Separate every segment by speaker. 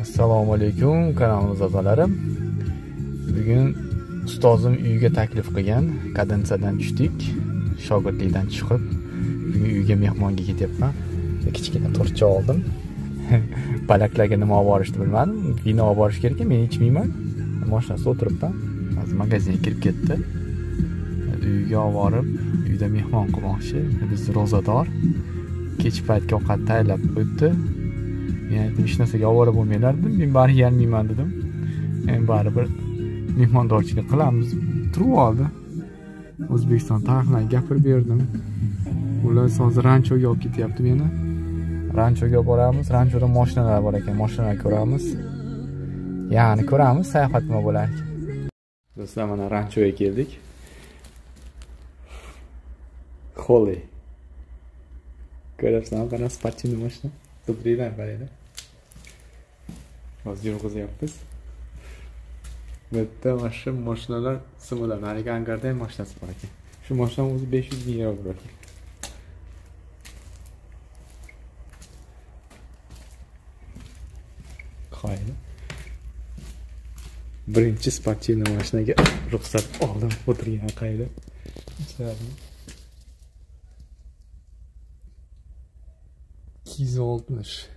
Speaker 1: Assalomu alaykum kanalimiz a'zolarim. Bugun ustozim uyiga taklif qilgan, kadensadan tushdik. Shogirdlikdan chiqib, bugun uyga mehmonga ketyapman. Kichkina to'rtcha oldim. Balaklarga nima olib borishni bilmadim. Vino olib borish kerak, men ichmayman. Mashinasida o'tiribman. Hozir magazinga kirib ketdi. Uyga olib borib, uyda mehmon qilmoqchi. Biz ro'zador. Kech paytga ovqat tayyorlab qo'yibdi. Men aytdim, hech narsaga ovora bo'lmanglar dedim. Men bari yeyolmayman dedim. Men baribir mehmondorchilik qilamiz. Turib oldi. O'zbekiston tarixini gapirib berdim. Ular hozir ranchoga olib ketyapti meni. Ranchoga boramiz. Ranchoda mashinalar bor ekan, mashinalarni ko'ramiz. Ya'ni ko'ramiz, sayohat nima bo'lar ekan. Do'stlar, mana ranchoga keldik. Xoli. Ko'ryapsizmi, qanaqa sportchiy mashina? Subrilar qaranglar. Hozir yurg'izyapmiz. Bu yerda mana mashinalar simular. Narigi angarda ham mashinasi bor ekan. Shu mashina o'zi 500 ming euro ekan. Qo'ydi. Birinchi sportchiy mashinaga ruxsat oldim, o'tirgan qayda. Ishladim. 260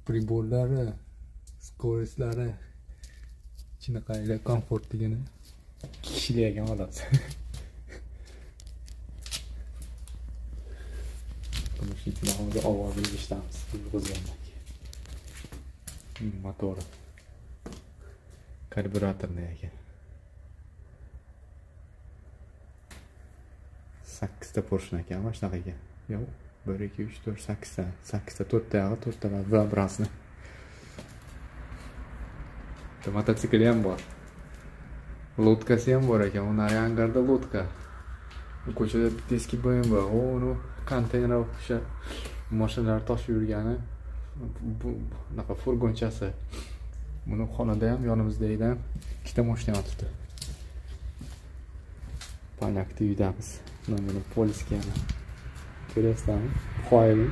Speaker 1: priborlari, skoroslari, chinaqaylar komfortligini kishilagan holat. Buni shunday hozir ovozini eshitamiz. Motori. Karburatorni ekan. 8 ta porshna ekan, mana shunaqa ekan. Yo'q. 1, 2, 3, 4, 8 ta. 8 ta, 4 ta, 4 ta va brasni. Mototsikl ham bor. Lotkasi ham bor ekan. Ular angarda lotka. Ko'chada bitta eski BMW, uni konteyner o'sha mashinalar tashib yurgani. Bu naqa furgonchasi. Buni xonada ham yonimizda edi. Ikkita mashina yotibdi. Panakda uydamiz. Mana polisga ham. Ko'ryapsizmi? Qo'yil.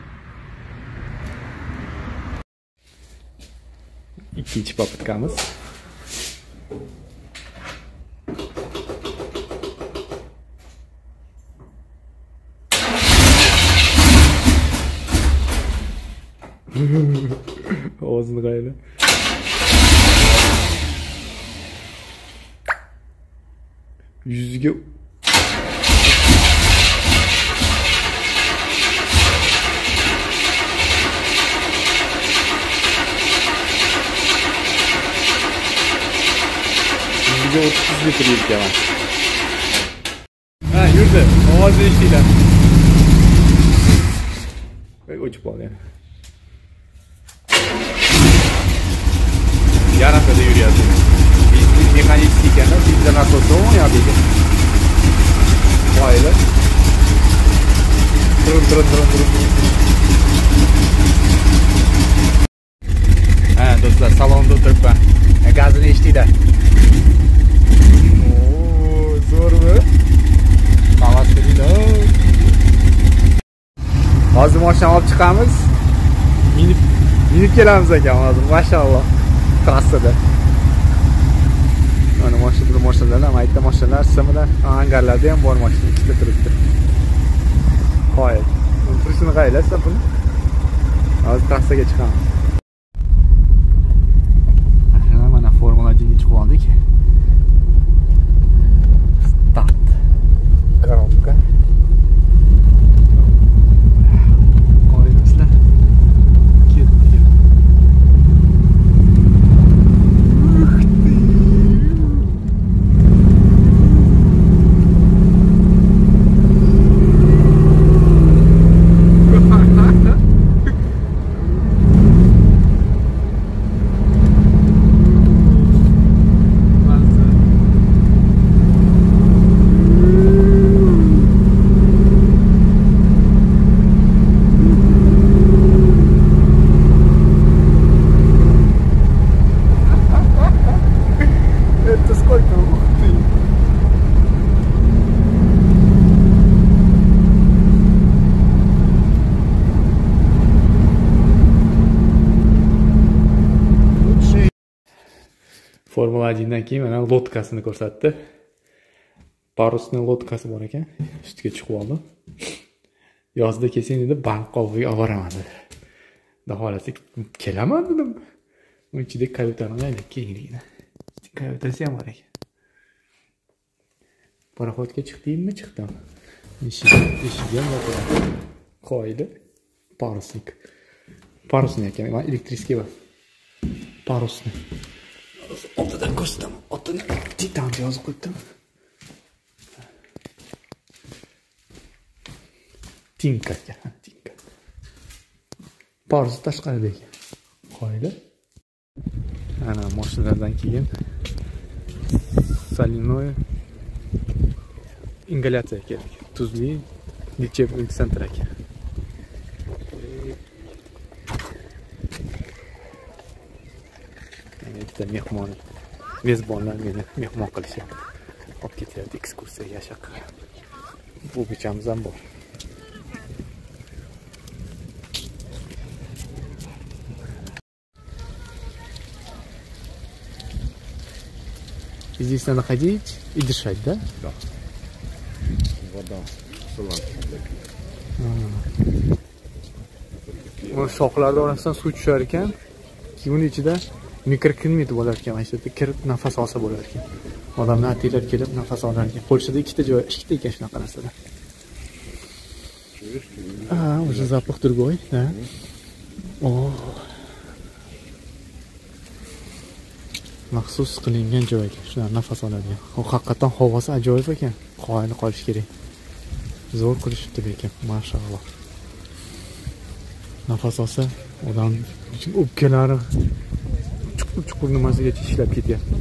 Speaker 1: Ikkinchi papitkamiz. Ovozini qayla. Yuziga Bizga 30 litr yetgan. Ha, yurdi. Ovozni eshitdilar. O'chib qoldi yana. Yaramada yuryapti. Biz mexanik ekanda, bizda nasosi o'ynayapti. Qo'ydi. Turib. Ha, do'stlar, salonda o'tiribman. Gazini eshitdilar. Zo'rmi? Hozir mashina olib chiqamiz. Minib kelamiz ekan hozir. Mashalloh. Trassada. Mana mashinalar, mayda mashinalar, similar angarlarda ham bor mashina ikkita turibdi. Qo'y. Turishini qaylasa buni. Hozir trassaga chiqamiz. Mana Formula 1 ga chiqib oldik. Коробка. Ko'ryapsizlar. Ketdi. Formula 1dan keyin mana lotkasini ko'rsatdi. Parusning lotkasi bor ekan. Ustiga chiqib oldim. Yozda kelsang dedi, Bangkokga olib boraman dedi. Xohlasa kelaman dedim. Uning ichida kayutani aylanib kengligini. Kayutasi ham bor ekan. Paraxodga chiqdingmi? Chiqdim. Eshigim yopiq. Qoida. Parusni ekan, men elektriskiy emas. Parusni. Ortidan ko'rsataman. Otini titan yozib qo'ydim. Tinka ekan, tinka. Parus tashqarida ekan. Qoida. Ana mashinalardan keyin Salinoy ingalyatsiya kerak. Tuzli lechebniy sentr ekan. Bitta mehmon, mezbonlar meni mehmon qilishyapti. Olib ketyapti ekskursiyaga yashaqqa. Bu bichamiz ham bor. Здесь надо ходить и дышать, да?
Speaker 2: Да. Вода сыланчик.
Speaker 1: Bu shoxlarning orasidan suv tushar ekan. Keyin ichida mikroklimat bo'lar ekan. Mana shu yerda kirib nafas olsa bo'lar ekan. Odamlar atiylar kelib nafas olar ekan. Polshada ikkita ekan shunaqa narsalar. Уже запах другой, да? О. Maxsus qilingan joy, shular nafas oladigan. Haqiqatan havosi ajoyib ekan. Qoyil qolish kerak. Zo'r qilishibdi lekin, mashalloh. Nafas olsa, odam o'pkalari chuqur nimasigacha ishlab ketyapti.